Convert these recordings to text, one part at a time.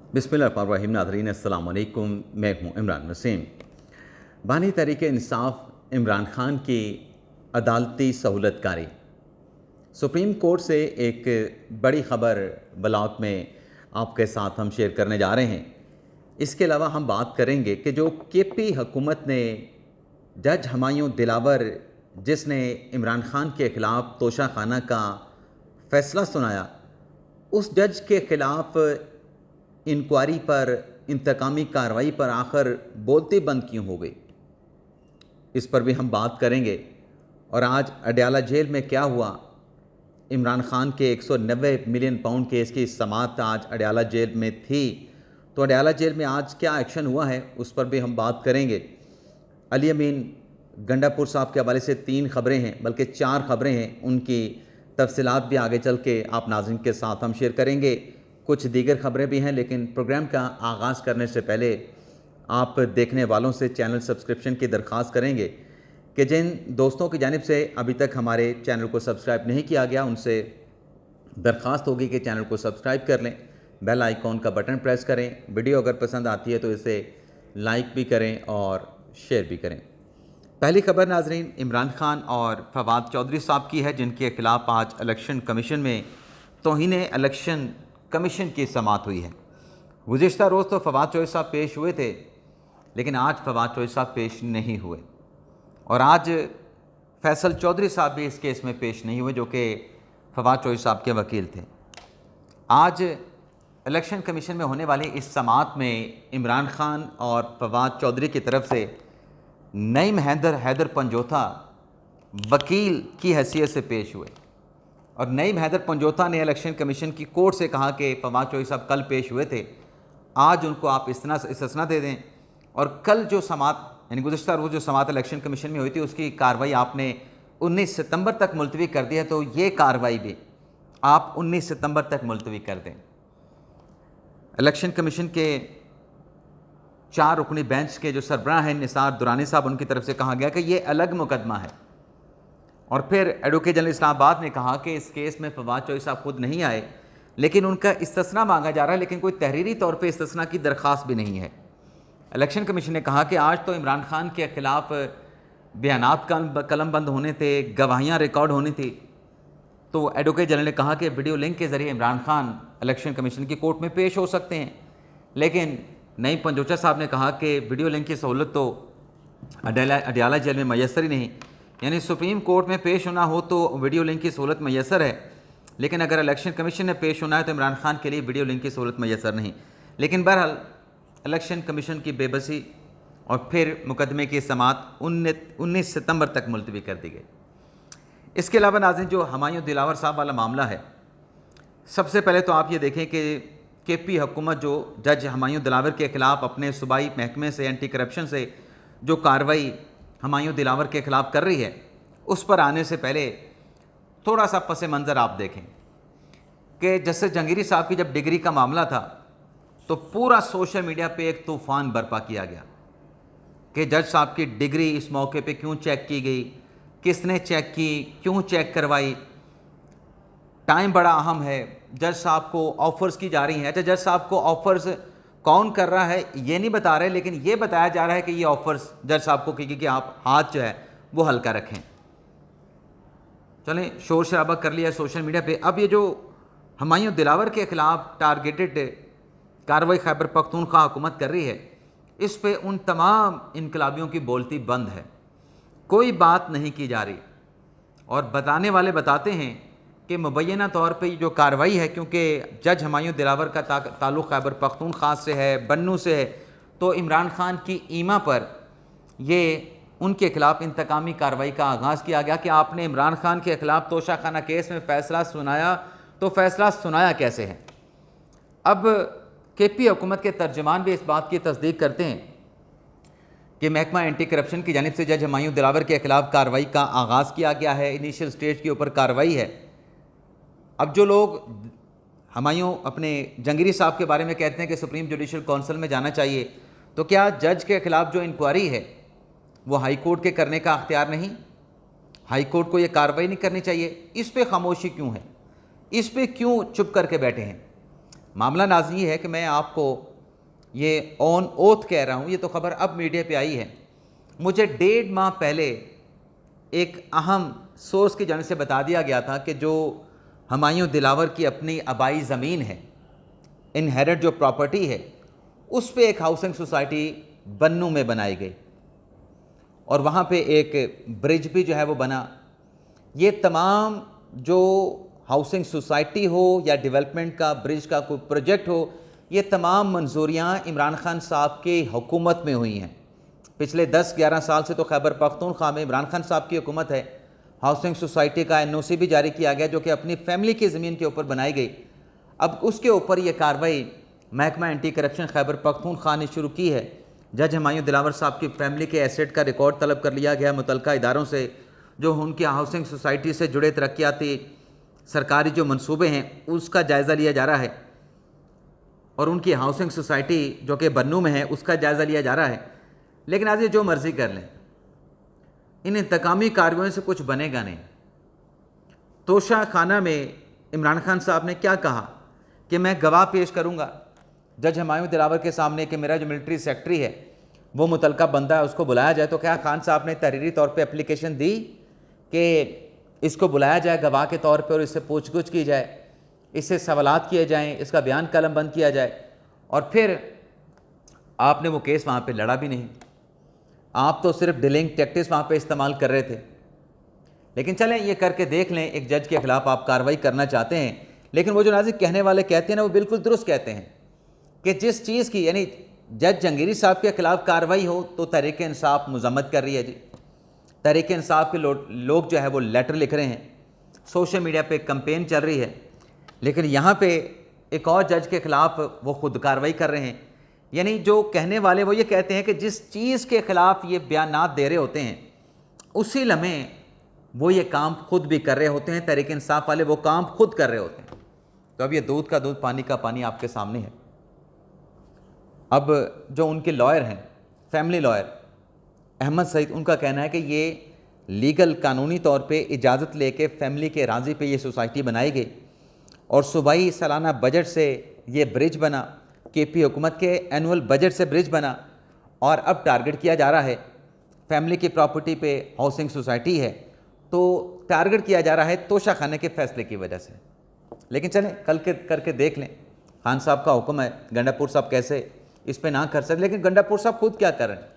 बिस्मिल्लाहिर्रहमानिर्रहीम। नाज़रीन अस्सलाम वालेकुम। मैं हूँ इमरान वसीम। बानी तहरीक-ए-इंसाफ़ इमरान ख़ान की अदालती सहूलतकारी। सुप्रीम कोर्ट से एक बड़ी ख़बर ब्लॉग में आपके साथ हम शेयर करने जा रहे हैं। इसके अलावा हम बात करेंगे कि जो केपी हुकूमत ने जज हुमायूं दिलावर जिसने इमरान ख़ान के ख़िलाफ़ तोशाखाना का फ़ैसला सुनाया, उस जज के ख़िलाफ़ इंक्वायरी पर, इंतकामी कार्रवाई पर आखिर बोलती बंद क्यों हो गई, इस पर भी हम बात करेंगे। और आज अडयाला जेल में क्या हुआ, इमरान ख़ान के 190 मिलियन पाउंड केस की समाअत आज अडयाला जेल में थी, तो अडयाला जेल में आज क्या एक्शन हुआ है उस पर भी हम बात करेंगे। अली अमीन गंडापुर साहब के हवाले से 3 खबरें हैं, बल्कि 4 खबरें हैं, उनकी तफसीलात भी आगे चल के आप नाज़रीन के साथ हम शेयर करेंगे। कुछ दीगर खबरें भी हैं, लेकिन प्रोग्राम का आगाज़ करने से पहले आप देखने वालों से चैनल सब्सक्रिप्शन की दरख्वास्त करेंगे कि जिन दोस्तों की जानिब से अभी तक हमारे चैनल को सब्सक्राइब नहीं किया गया, उनसे दरख्वास्त होगी कि चैनल को सब्सक्राइब कर लें, बेल आइकॉन का बटन प्रेस करें। वीडियो अगर पसंद आती है तो इसे लाइक भी करें और शेयर भी करें। पहली खबर नाजरीन इमरान खान और फवाद चौधरी साहब की है, जिनके खिलाफ आज इलेक्शन कमीशन में तौहीन इलेक्शन कमीशन की समाअत हुई है। गुज़िश्ता रोज़ तो फवाद चौधरी साहब पेश हुए थे, लेकिन आज फवाद चौधरी साहब पेश नहीं हुए और आज फैसल चौधरी साहब भी इस केस में पेश नहीं हुए, जो कि फवाद चौधरी साहब के वकील थे। आज इलेक्शन कमीशन में होने वाली इस समाअत में इमरान खान और फवाद चौधरी की तरफ से नईम हैदर पंजोथा वकील की हैसियत से पेश हुए और नईम हैदर पंजोथा ने इलेक्शन कमीशन की कोर्ट से कहा कि फवाद चौधरी साहब कल पेश हुए थे, आज उनको आप इस्तना दे दें और कल जो समाअत यानी गुज़िश्ता रोज़ जो समाअत इलेक्शन कमीशन में हुई थी उसकी कार्रवाई आपने 19 सितंबर तक मुलतवी कर दी है, तो ये कार्रवाई भी आप 19 सितंबर तक मुलतवी कर दें। इलेक्शन कमीशन के 4 रुकनी बेंच के जो सरबराह हैं निसार दुरानी साहब, उनकी तरफ से कहा गया कि ये अलग मुकदमा है। और फिर एडवोकेट जनरल इस्लामाबाद ने कहा कि इस केस में फवाद चौधरी साहब खुद नहीं आए, लेकिन उनका इस्तिस्ना मांगा जा रहा है, लेकिन कोई तहरीरी तौर पे इस्तिस्ना की दरख्वास्त भी नहीं है। इलेक्शन कमीशन ने कहा कि आज तो इमरान खान के ख़िलाफ़ बयानात कलम बंद होने थे, गवाहियाँ रिकॉर्ड होनी थी, तो एडवोकेट जनरल ने कहा कि वीडियो लिंक के ज़रिए इमरान खान इलेक्शन कमीशन की कोर्ट में पेश हो सकते हैं, लेकिन नईम पंजोचा साहब ने कहा कि वीडियो लिंक की सहूलत तो अडयाला जेल में मैसर ही नहीं, यानी सुप्रीम कोर्ट में पेश होना हो तो वीडियो लिंक की सहूलत मैसर है, लेकिन अगर इलेक्शन कमीशन में पेश होना है तो इमरान खान के लिए वीडियो लिंक की सहूलत मैसर नहीं। लेकिन बहरहाल इलेक्शन कमीशन की बेबसी और फिर मुकदमे की समाअत 19 सितंबर तक मुलतवी कर दी गई। इसके अलावा नाज़रीन जो हुमायूं दिलावर साहब वाला मामला है, सबसे पहले तो आप ये देखें कि केपी हुकूमत जो जज हुमायूं दिलावर के ख़िलाफ़ अपने सूबाई महकमे से एंटी करप्शन से जो कार्रवाई हुमायूं दिलावर के ख़िलाफ़ कर रही है, उस पर आने से पहले थोड़ा सा पस मंज़र आप देखें कि जस्टिस जहांगीरी साहब की जब डिग्री का मामला था तो पूरा सोशल मीडिया पे एक तूफ़ान बर्पा किया गया कि जज साहब की डिग्री इस मौके पे क्यों चेक की गई, किसने चेक की, क्यों चेक करवाई, टाइम बड़ा अहम है, जज साहब को ऑफ़र्स की जा रही हैं। अच्छा, जज साहब को ऑफ़र्स कौन कर रहा है ये नहीं बता रहे, लेकिन ये बताया जा रहा है कि ये ऑफ़र्स जज साहब को कि आप हाथ जो है वो हल्का रखें। चलें, शोर शराबा कर लिया सोशल मीडिया पे। अब ये जो हुमायूं दिलावर के ख़िलाफ़ टारगेटेड कार्रवाई खैबर पख्तूनख्वा हुकूमत कर रही है, इस पे उन तमाम इनकलाबियों की बोलती बंद है, कोई बात नहीं की जा रही। और बताने वाले बताते हैं कि मुबैना तौर पे जो कार्रवाई है, क्योंकि जज हुमायूं दिलावर का ताल्लुक़ खैबर पख्तूनख्वा से है, बन्नू से है, तो इमरान खान की ईमा पर ये उनके ख़िलाफ़ इंतकामी कार्रवाई का आगाज़ किया गया कि आपने इमरान खान के ख़िलाफ़ तोशाखाना केस में फ़ैसला सुनाया, तो फ़ैसला सुनाया कैसे है। अब केपी हुकूमत के तर्जमान भी इस बात की तस्दीक करते हैं कि महकमा एंटी करप्शन की जानिब से जज हुमायूं दिलावर के ख़िलाफ़ कार्रवाई का आगाज़ किया गया है, इनिशियल स्टेज के ऊपर कार्रवाई है। अब जो लोग हुमायूं अपने जहांगीरी साहब के बारे में कहते हैं कि सुप्रीम जुडिशल काउंसिल में जाना चाहिए, तो क्या जज के ख़िलाफ़ जो इंक्वायरी है वो हाई कोर्ट के करने का अख्तियार नहीं? हाई कोर्ट को ये कार्रवाई नहीं करनी चाहिए? इस पे खामोशी क्यों है? इस पे क्यों चुप करके बैठे हैं? मामला नाज़रीन ये है कि मैं आपको ये ऑन ओथ कह रहा हूँ, ये तो ख़बर अब मीडिया पे आई है। मुझे 1.5 माह पहले एक अहम सोर्स की जानिब से बता दिया गया था कि जो हुमायूं दिलावर की अपनी आबाई ज़मीन है, इनहेरिट जो प्रॉपर्टी है, उस पे एक हाउसिंग सोसाइटी बन्नू में बनाई गई और वहाँ पे एक ब्रिज भी जो है वो बना। ये तमाम जो हाउसिंग सोसाइटी हो या डेवलपमेंट का ब्रिज का कोई प्रोजेक्ट हो, ये तमाम मंजूरियाँ इमरान खान साहब की हुकूमत में हुई हैं। पिछले 10-11 साल से तो खैबर पख्तूनख्वा में इमरान खान साहब की हुकूमत है। हाउसिंग सोसाइटी का NOC भी जारी किया गया जो कि अपनी फैमिली की ज़मीन के ऊपर बनाई गई। अब उसके ऊपर ये कार्रवाई महकमा एंटी करप्शन खैबर पख्तूनख्वा ने शुरू की है। जज हुमायूं दिलावर साहब की फैमिली के एसेट का रिकॉर्ड तलब कर लिया गया मुतल्लिका इदारों से, जो उनकी हाउसिंग सोसाइटी से जुड़े तरक्याती सरकारी जो मंसूबे हैं उसका जायज़ा लिया जा रहा है और उनकी हाउसिंग सोसाइटी जो कि बन्नू में है उसका जायज़ा लिया जा रहा है। लेकिन आज ये जो मर्ज़ी कर लें, इन इंतकामी कार्रवाइयों से कुछ बनेगा नहीं। तोशा खाना में इमरान खान साहब ने क्या कहा कि मैं गवाह पेश करूंगा जज हुमायूं दिलावर के सामने कि मेरा जो मिलिट्री सेक्रेटरी है वो मुतल्लिका बंदा है, उसको बुलाया जाए। तो क्या खान साहब ने तहरीरी तौर पे एप्लीकेशन दी कि इसको बुलाया जाए गवाह के तौर पे और इससे पूछगछ की जाए, इससे सवालात किए जाएँ, इसका बयान कलम बंद किया जाए? और फिर आपने वो केस वहाँ पे लड़ा भी नहीं, आप तो सिर्फ डिलिंग टैक्टिक्स वहाँ पे इस्तेमाल कर रहे थे। लेकिन चलें ये करके देख लें, एक जज के ख़िलाफ़ आप कार्रवाई करना चाहते हैं, लेकिन वो जो नाज़िर कहने वाले कहते हैं ना, वो बिल्कुल दुरुस्त कहते हैं कि जिस चीज़ की यानी जज जंगीरी साहब के ख़िलाफ़ कार्रवाई हो तो तहरीक इंसाफ मज़म्मत कर रही है जी। तहरीक इंसाफ के लोग जो है वो लेटर लिख रहे हैं, सोशल मीडिया पे कैंपेन चल रही है, लेकिन यहाँ पे एक और जज के ख़िलाफ़ वो खुद कार्रवाई कर रहे हैं। यानी जो कहने वाले वो ये कहते हैं कि जिस चीज़ के ख़िलाफ़ ये बयानात दे रहे होते हैं उसी लम्हे वो ये काम खुद भी कर रहे होते हैं, तहरीक इंसाफ वाले वो काम खुद कर रहे होते हैं। तो अब ये दूध का दूध पानी का पानी आपके सामने है। अब जो उनके लॉयर हैं, फैमिली लॉयर अहमद सईद, उनका कहना है कि ये लीगल कानूनी तौर पे इजाज़त लेके फैमिली के राज़ी पे ये सोसाइटी बनाई गई और सूबाई सालाना बजट से ये ब्रिज बना, KP हुकूमत के एनुअल बजट से ब्रिज बना और अब टारगेट किया जा रहा है फैमिली की प्रॉपर्टी पे हाउसिंग सोसाइटी है, तो टारगेट किया जा रहा है तोशा खाने के फैसले की वजह से। लेकिन चलें कल के करके देख लें, खान साहब का हुक्म है, गंडापुर साहब कैसे इस पे ना कर सकते। लेकिन गंडापुर साहब खुद क्या कर रहे हैं?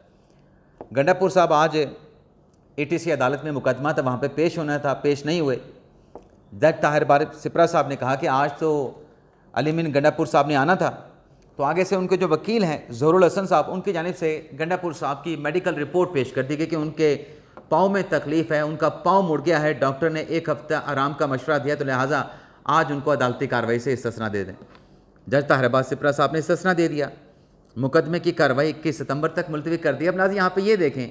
गंडापुर साहब आज ATC अदालत में मुकदमा था, वहाँ पे पेश होना था, पेश नहीं हुए। जज ताहिर बारिक सिपरा साहब ने कहा कि आज तो अली मीन गंडापुर साहब ने आना था, तो आगे से उनके जो वकील हैं ज़हरुल हसन साहब, उनकी जानिब से गंडापुर साहब की मेडिकल रिपोर्ट पेश कर दी गई कि उनके पाँव में तकलीफ़ है, उनका पाँव मुड़ गया है, डॉक्टर ने 1 हफ्ता आराम का मशवरा दिया, तो लिहाजा आज उनको अदालती कार्रवाई से इस्तिस्ना दे दें। जज ताहिर बारिक सिपरा साहब ने इस्तिस्ना दे दिया, मुकदमे की कार्रवाई 21 सितंबर तक मुलतवी कर दी। अब नाज़रीन यहाँ पे ये देखें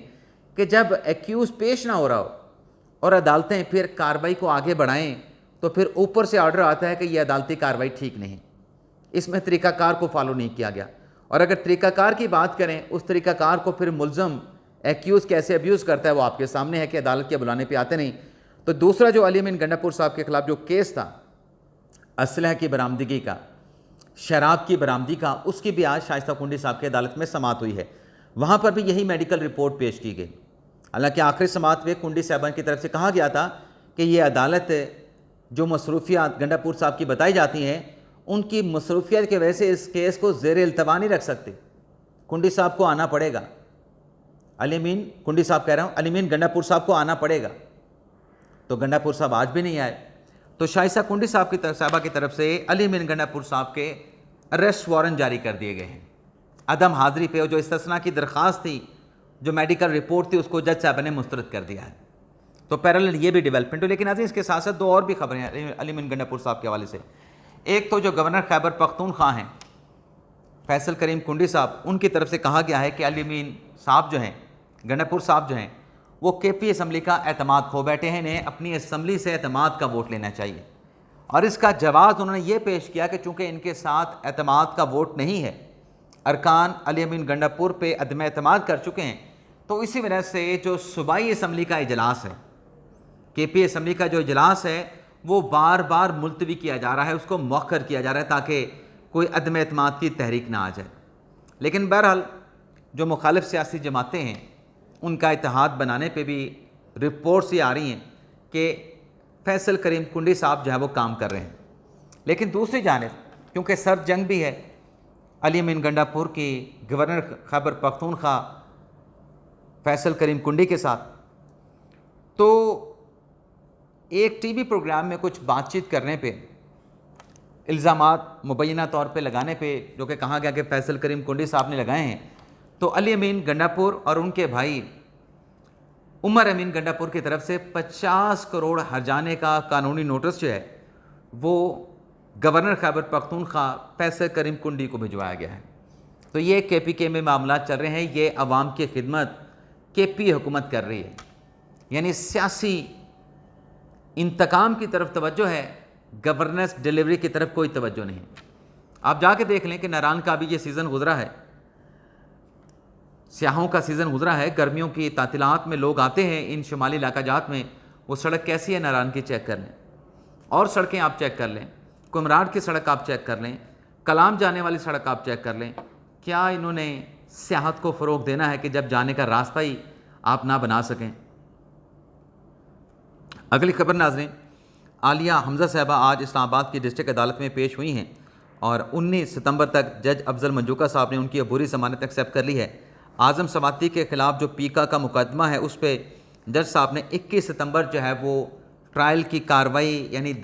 कि जब एक्यूज़ पेश ना हो रहा हो और अदालतें फिर कार्रवाई को आगे बढ़ाएं, तो फिर ऊपर से ऑर्डर आता है कि यह अदालती कार्रवाई ठीक नहीं, इसमें तरीक़ाकार को फॉलो नहीं किया गया। और अगर तरीक़ाकार की बात करें, उस तरीक़ाकार को फिर मुल्ज़म एक्यूज़ कैसे अब्यूज़ करता है वो आपके सामने है कि अदालत के बुलाने पर आते नहीं। तो दूसरा जो अली मीन गंडापुर साहब के ख़िलाफ़ जो केस था असलह की बरामदगी का, शराब की बरामदी का, उसकी भी आज शाइस्ता कुंडी साहब की अदालत में समाअत हुई है। वहाँ पर भी यही मेडिकल रिपोर्ट पेश की गई। हालांकि आखिरी समाअत में कुंडी साहबान की तरफ से कहा गया था कि ये अदालत जो मसरूफियात गंडापुर साहब की बताई जाती हैं, उनकी मसरूफियत की वजह से इस केस को ज़ेर इल्तवा नहीं रख सकती, कुंडी साहब को आना पड़ेगा। अली मीन कुंडी साहब कह रहा हूँ, अली मीन गंडापुर साहब को आना पड़ेगा। तो गंडापुर साहब आज भी नहीं आए, तो शाइस्ता कुंडी साहब की साहबा की तरफ से अली मीन गंडापुर साहब के अरेस्ट वारंट जारी कर दिए गए हैं अदम हाज़िरी पे। और जो इस्तिस्ना की दरख्वास्त थी, जो मेडिकल रिपोर्ट थी, उसको जज साहब ने मुस्तरद कर दिया है। तो पैरेलल ये भी डेवलपमेंट हो। लेकिन आज इसके साथ साथ 2 और भी खबरें हैं अली मीन गंडापुर साहब के हवाले से। एक तो जो गवर्नर खैबर पख्तूनख्वा हैं फैसल करीम कुंडी साहब, उनकी तरफ से कहा गया है कि अली मीन साहब जो हैं, गंडापुर साहब जो हैं, वो KP असम्बली का एतमाद खो बैठे हैं, इन्हें अपनी असम्बली से एतमाद का वोट लेना चाहिए। और इसका जवाब उन्होंने ये पेश किया कि चूँकि इनके साथ एतमाद का वोट नहीं है, अरकान अली मीन गंडापुर पे अदम एतमाद कर चुके हैं, तो इसी वजह से जो सूबाई असम्बली का इजलास है, KP असम्बली का जो इजलास है, वो बार बार मुलतवी किया जा रहा है, उसको मौखर किया जा रहा है ताकि कोई अदम एतमाद की तहरीक ना आ जाए। लेकिन बहरहाल जो मुखालिफ सियासी जमातें हैं उनका इत्तेहाद बनाने पे भी रिपोर्ट्स ये आ रही हैं कि फैसल करीम कुंडी साहब जो है वो काम कर रहे हैं। लेकिन दूसरी जानिब क्योंकि सर्द जंग भी है अली अमीन गंडापुर की गवर्नर खैबर पख्तूनख्वा फैसल करीम कुंडी के साथ, तो एक टीवी प्रोग्राम में कुछ बातचीत करने पे इल्ज़ामात मुबैना तौर पे लगाने पे जो कि कहा गया कि फैसल करीम कुंडी साहब ने लगाए हैं, तो अली अमीन गंडापुर और उनके भाई उमर अमीन गंडापुर की तरफ से 50 करोड़ हर्जाने का कानूनी नोटिस जो है वो गवर्नर खैबर पख्तूनख्वा फैसल करीम कुंडी को भिजवाया गया है। तो ये KPK में मामला चल रहे हैं, ये अवाम की खिदमत KP हुकूमत कर रही है, यानी सियासी इंतकाम की तरफ तवज्जो है, गवर्नेंस डिलीवरी की तरफ कोई तवज्जो नहीं। आप जाके देख लें कि नारान का भी ये सीज़न गुजरा है, स्याहों का सीज़न गुजरा है, गर्मियों की तातीलात में लोग आते हैं इन शुमाली इलाका जात में। वो सड़क कैसी है नारान की चेक कर लें, और सड़कें आप चेक कर लें, कुमराड की सड़क आप चेक कर लें, कलाम जाने वाली सड़क आप चेक कर लें। क्या इन्होंने सियाहत को फ़रोग देना है कि जब जाने का रास्ता ही आप ना बना सकें। अगली खबर नाज़रीन, आलिया हमज़ा साहबा आज इस्लामाबाद की डिस्ट्रिक्ट अदालत में पेश हुई हैं और 19 सितंबर तक जज अफजल मंजूका साहब ने उनकी अबूरी ज़मानत एक्सेप्ट कर ली है। आज़म सवाती के ख़िलाफ़ जो पीका का मुकदमा है उस पर जज साहब ने 21 सितंबर जो है वो ट्रायल की कार्रवाई यानी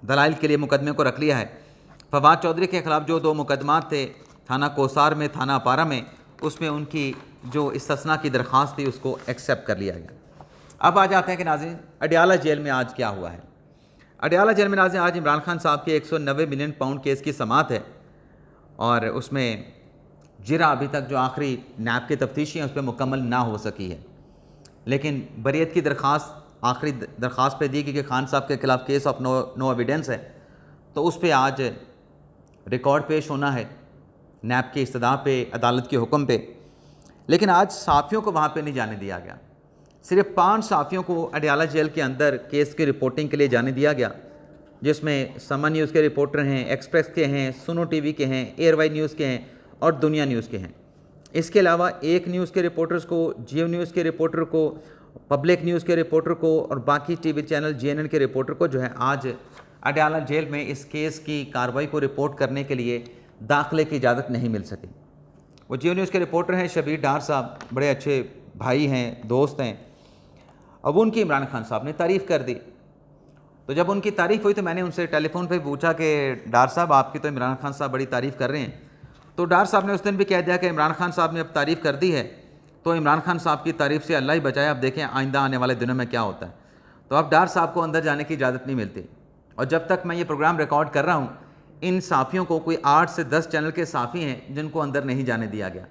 दलाइल के लिए मुकदमे को रख लिया है। फवाद चौधरी के ख़िलाफ़ जो 2 मुकदमात थे थाना कोसार में, थाना अपारा में, उसमें उनकी जो इस्तिस्ना की दरख्वास्त थी उसको एक्सेप्ट कर लिया गया। अब आ जाते हैं कि नाज़रीन अडियाला जेल में आज क्या हुआ है। अडियाला जेल में नाज़रीन आज इमरान खान साहब के 190 मिलियन पाउंड केस की समाअत है और उसमें जिरा अभी तक जो आखिरी नैब की तफ्तीशी है उस पर मुकम्मल ना हो सकी है, लेकिन बरीयत की दरख्वास्त आखिरी दरख्वास्त पे दी कि खान साहब के खिलाफ केस ऑफ नो एविडेंस है, तो उस पर आज रिकॉर्ड पेश होना है नैब की इस्तदा पे, अदालत के हुक्म पे। लेकिन आज साफ़ियों को वहाँ पे नहीं जाने दिया गया, सिर्फ 5 साफ़ियों को अडियाला जेल के अंदर केस की रिपोर्टिंग के लिए जाने दिया गया, जिसमें समा न्यूज़ के रिपोर्टर हैं, एक्सप्रेस के हैं, सुनो टीवी के हैं, एयरवाई न्यूज़ के हैं और दुनिया न्यूज़ के हैं। इसके अलावा एक न्यूज़ के रिपोर्टर्स को, जियो न्यूज़ के रिपोर्टर को, पब्लिक न्यूज़ के रिपोर्टर को और बाकी टीवी चैनल GNN के रिपोर्टर को जो है आज अडियाला जेल में इस केस की कार्रवाई को रिपोर्ट करने के लिए दाखिले की इजाज़त नहीं मिल सकी। वो जियो न्यूज़ के रिपोर्टर हैं शबीर डार साहब, बड़े अच्छे भाई हैं, दोस्त हैं। अब उनकी इमरान खान साहब ने तारीफ़ कर दी, तो जब उनकी तारीफ़ हुई तो मैंने उनसे टेलीफोन पे पूछा कि डार साहब आपकी तो इमरान खान साहब बड़ी तारीफ़ कर रहे हैं। तो डार साहब ने उस दिन भी कह दिया कि इमरान खान साहब ने अब तारीफ़ कर दी है तो इमरान खान साहब की तारीफ़ से अल्लाह ही बचाए, अब देखें आइंदा आने वाले दिनों में क्या होता है। तो अब डार साहब को अंदर जाने की इजाज़त नहीं मिलती, और जब तक मैं ये प्रोग्राम रिकॉर्ड कर रहा हूँ इन साफ़ियों को कोई 8 से 10 चैनल के साफ़ी हैं जिनको अंदर नहीं जाने दिया गया।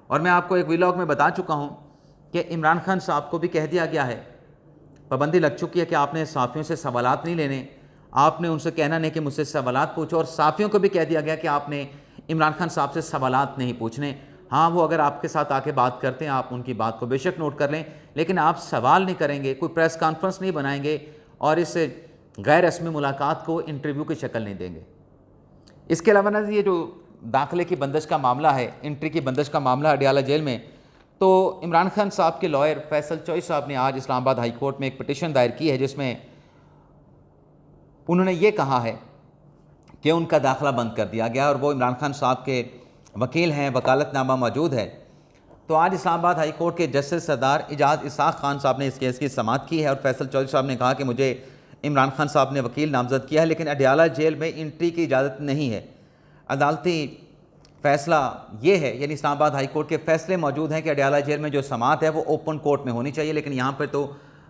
और मैं आपको एक व्लॉग में बता चुका हूँ कि इमरान खान साहब को भी कह दिया गया है, पाबंदी लग चुकी है कि आपने साफ़ियों से सवालात नहीं लेने, आपने उनसे कहना नहीं कि मुझसे सवालात पूछो, और साफ़ियों को भी कह दिया गया कि आपने इमरान खान साहब से सवालात नहीं पूछने। हाँ, वो अगर आपके साथ आके बात करते हैं आप उनकी बात को बेशक नोट कर लें, लेकिन आप सवाल नहीं करेंगे, कोई प्रेस कॉन्फ्रेंस नहीं बनाएंगे और इस गैर रस्मी मुलाकात को इंटरव्यू की शक्ल नहीं देंगे। इसके अलावा ना ये जो दाखिले की बंदिश का मामला है, एंट्री की बंदिश का मामला अडियाला जेल में, तो इमरान खान साहब के लॉयर फैसल चौई साहब ने आज इस्लामाबाद हाई कोर्ट में एक पिटीशन दायर की है जिसमें उन्होंने ये कहा है कि उनका दाखिला बंद कर दिया गया और वो इमरान खान साहब के वकील हैं, वकालतनामा मौजूद है। तो आज इस्लामाबाद हाई कोर्ट के जस्टिस सरदार इजाज़ इसाक खान साहब ने इस केस की समाअत की है और फैसल चौधरी साहब ने कहा कि मुझे इमरान खान साहब ने वकील नामज़द किया है, लेकिन अडियाला जेल में एंट्री की इजाज़त नहीं है। अदालती फ़ैसला ये है, यानी इस्लामाबाद हाई कोर्ट के फ़ैसले मौजूद हैं कि अडियाला जेल में जो समाअत है वो ओपन कोर्ट में होनी चाहिए, लेकिन यहाँ पर तो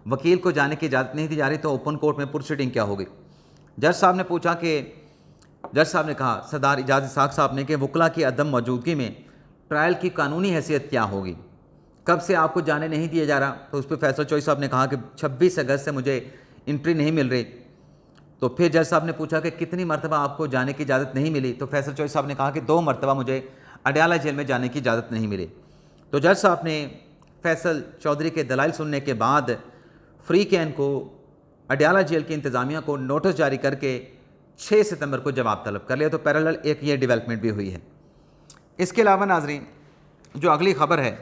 वकील को जाने की इजाज़त नहीं दी जा रही, तो ओपन कोर्ट में प्रोसीडिंग क्या होगी। जज साहब ने पूछा कि जज साहब ने कहा सरदार इजाज़ इसाक साहब ने कि वकला की अदम मौजूदगी में ट्रायल की कानूनी हैसियत क्या होगी, कब से आपको जाने नहीं दिया जा रहा। तो उस पर फैसल चौई साहब ने कहा कि 26 अगस्त से मुझे एंट्री नहीं मिल रही। तो फिर जज साहब ने पूछा कि कितनी मरतबा आपको जाने की इजाज़त नहीं मिली, तो फैसल चौई साहब ने कहा कि 2 मरतबा मुझे अडियाला जेल में जाने की इजाज़त नहीं मिली। तो जज साहब ने फैसल चौधरी के दलाइल सुनने के बाद फ्री कैन को अडियाला जेल की इंतज़ामिया को नोटिस जारी करके 6 सितंबर को जवाब तलब कर लिया। तो पैरेलल एक ये डेवलपमेंट भी हुई है। इसके अलावा नाजरीन, जो अगली ख़बर है,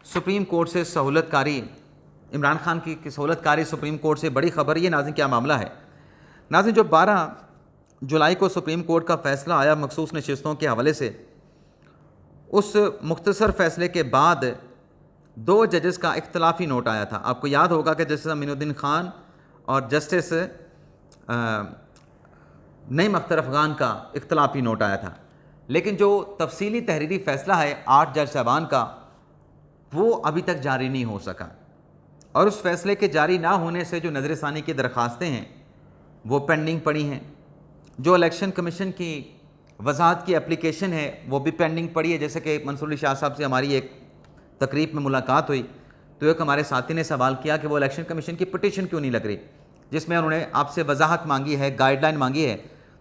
सुप्रीम कोर्ट से सहूलतकारी, इमरान खान की सहूलतकारी सुप्रीम कोर्ट से बड़ी खबर। ये नाज़रीन क्या मामला है? नाज़रीन, जो 12 जुलाई को सुप्रीम कोर्ट का फ़ैसला आया मखसूस नशिस्तों के हवाले से, उस मुख्तसर फ़ैसले के बाद 2 जजेस का इख्तलाफी नोट आया था। आपको याद होगा कि जस्टिस अमीनुद्दीन ख़ान और जस्टिस नईम अख्तर अफ़गान का इख्तलाफी नोट आया था। लेकिन जो तफसीली तहरीरी फ़ैसला है 8 जज साहबान का, वो अभी तक जारी नहीं हो सका। और उस फैसले के जारी ना होने से जो नज़रसानी की दरख्वास्तें हैं वो पेंडिंग पड़ी हैं। जो इलेक्शन कमीशन की वजाहत की एप्लीकेशन है वो भी पेंडिंग पड़ी है। जैसे कि मंसूर अली शाह साहब से हमारी एक तकरीब में मुलाकात हुई तो एक हमारे साथी ने सवाल किया कि वो इलेक्शन कमीशन की पिटीशन क्यों नहीं लग रही, जिसमें उन्होंने आपसे वजाहत मांगी है, गाइडलाइन मांगी है।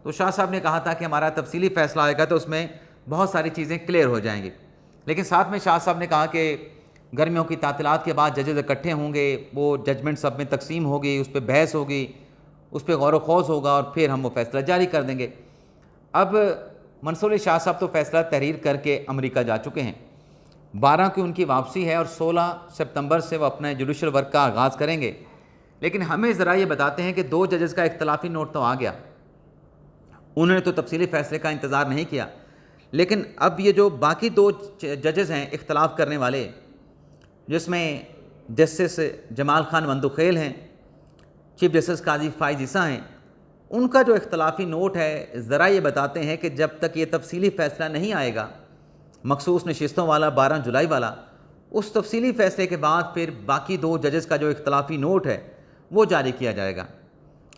तो शाह साहब ने कहा था कि हमारा तफसीली फ़ैसला आएगा तो उसमें बहुत सारी चीज़ें क्लियर हो जाएंगी। लेकिन साथ में शाह साहब ने कहा कि गर्मियों की तातीलात के बाद जजेस इकट्ठे होंगे, वो जजमेंट सब में तकसीम होगी, उस पर बहस होगी, उस पर गौर व खौज होगा और फिर हम वो फ़ैसला जारी कर देंगे। अब मंसूर शाह साहब तो फ़ैसला तहरीर करके अमेरिका जा चुके हैं। 12 की उनकी वापसी है और 16 सितंबर से वो अपने जुडिशल वर्क का आगाज़ करेंगे। लेकिन हमें ज़रा ये बताते हैं कि 2 जजेस का इख्तलाफी नोट तो आ गया, उन्होंने तो तफसीली फ़ैसले का इंतज़ार नहीं किया। लेकिन अब ये जो बाकी 2 जजेस हैं इख्तलाफ करने वाले, जिसमें जस्टिस जमाल खान मंदुखेल हैं, चीफ जस्टिस काजी फ़ाइज़ ईसा हैं, उनका जो इख्तलाफी नोट है, ज़रा ये बताते हैं कि जब तक ये तफसीली फ़ैसला नहीं आएगा मखसूस नशिस्तों वाला 12 जुलाई वाला, उस तफसीली फ़ैसले के बाद फिर बाकी 2 जजेस का जो इख्तलाफी नोट है वो जारी किया जाएगा।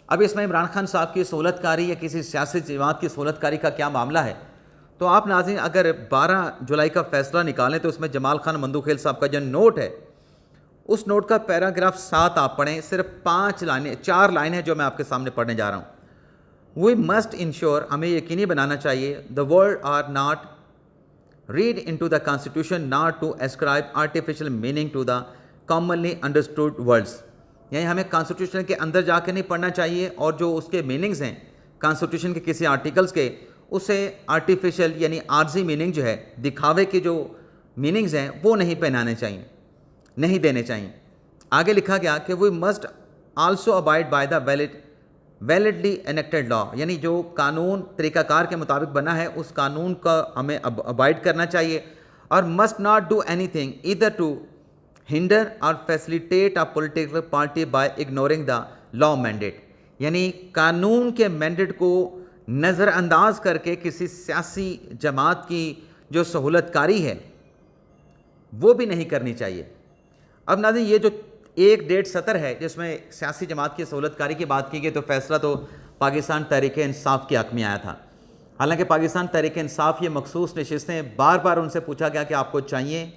अब इसमें इमरान खान साहब की सहूलतकारी या किसी सियासी जमात की सहूलतकारी का क्या मामला है, तो आप नाज़रीन अगर 12 जुलाई का फ़ैसला निकालें तो उसमें जमाल खान मंदुखेल साहब का जो नोट है, उस नोट का पैराग्राफ 7 आप पढ़ें, सिर्फ 4 लाइन है जो मैं आपके सामने पढ़ने जा रहा हूँ। वी मस्ट इंश्योर, हमें यकीनी बनाना चाहिए, the word are not read into the constitution not to ascribe artificial meaning to the commonly understood words. यानी हमें कॉन्स्टिट्यूशन के अंदर जाके नहीं पढ़ना चाहिए और जो उसके मीनिंग्स हैं कॉन्स्टिट्यूशन के किसी आर्टिकल्स के, उसे आर्टिफिशियल यानी आर्जी मीनिंग जो है, दिखावे के जो मीनिंग्स हैं वो नहीं पहनाने चाहिए, नहीं देने चाहिए। आगे लिखा गया कि we must also abide by the validly enacted law, यानी जो कानून तरीक़ाकार के मुताबिक बना है उस कानून का हमें अबाइड करना चाहिए। और must not do anything either to hinder or facilitate a political party by ignoring the law mandate, यानी कानून के मैंडेट को नज़रअंदाज करके किसी सियासी जमात की जो सहूलतकारी है वो भी नहीं करनी चाहिए। अब नाज़रीन, ये जो 1-1.5 सतर है जिसमें सियासी जमात की सहूलतकारी की बात की गई, तो फ़ैसला तो पाकिस्तान तहरीक इंसाफ के हक़ में आया था। हालांकि पाकिस्तान तहरीक इंसाफ ये मखसूस नशिस्तें बार बार उनसे पूछा गया कि आपको चाहिए,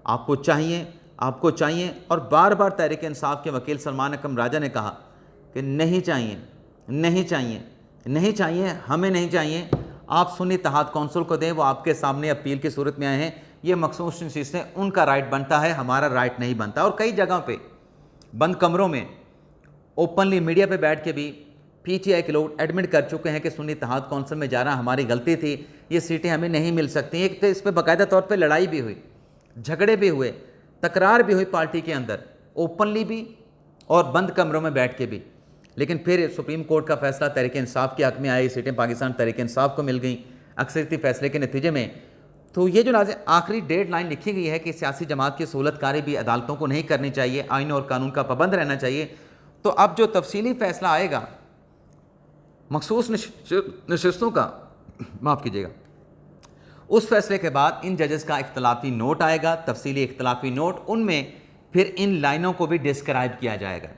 आपको चाहिए, आपको चाहिए, और बार बार तहरीक इंसाफ के वकील सलमान अकरम राजा ने कहा कि नहीं चाहिए, नहीं चाहिए, नहीं चाहिए, हमें नहीं चाहिए, आप सुन्नी इत्तेहाद कौंसिल को दें, वो आपके सामने अपील की सूरत में आए हैं, ये मखसूस नशिस्तें उनका राइट बनता है, हमारा राइट नहीं बनता। और कई जगहों पे बंद कमरों में ओपनली मीडिया पे बैठ के भी पीटीआई के लोग एडमिट कर चुके हैं कि सुन्नी इत्तेहाद कौंसिल में जाना हमारी गलती थी, ये सीटें हमें नहीं मिल सकती। एक तो इस पर बाकायदा तौर पर लड़ाई भी हुई, झगड़े भी हुए, तकरार भी हुई पार्टी के अंदर, ओपनली भी और बंद कमरों में बैठ के भी। लेकिन फिर सुप्रीम कोर्ट का फैसला तहरीक इंसाफ के हक़ में आई, सीटें पाकिस्तान तहरीक इंसाफ को मिल गई अक्सरियती फैसले के नतीजे में। तो ये जो नाज़रीन आखिरी डेड लाइन लिखी गई है कि सियासी जमात की सहूलतकारी भी अदालतों को नहीं करनी चाहिए, आइन और कानून का पाबंद रहना चाहिए। तो अब जो तफसीली फ़ैसला आएगा मखसूस नशिस्तों का, माफ़ कीजिएगा, उस फैसले के बाद इन जजेस का इख्तलाफी नोट आएगा, तफसीली इख्तलाफी नोट, उनमें फिर इन लाइनों को भी डिस्क्राइब किया जाएगा,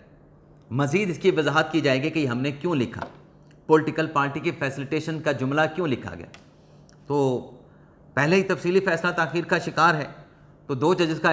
मज़ीद इसकी वजाहत की जाएगी कि हमने क्यों लिखा, पॉलिटिकल पार्टी की फैसिलिटेशन का जुमला क्यों लिखा गया। तो पहले ही तफसीली फ़ैसला ताख़ीर का शिकार है, तो 2 जजेस का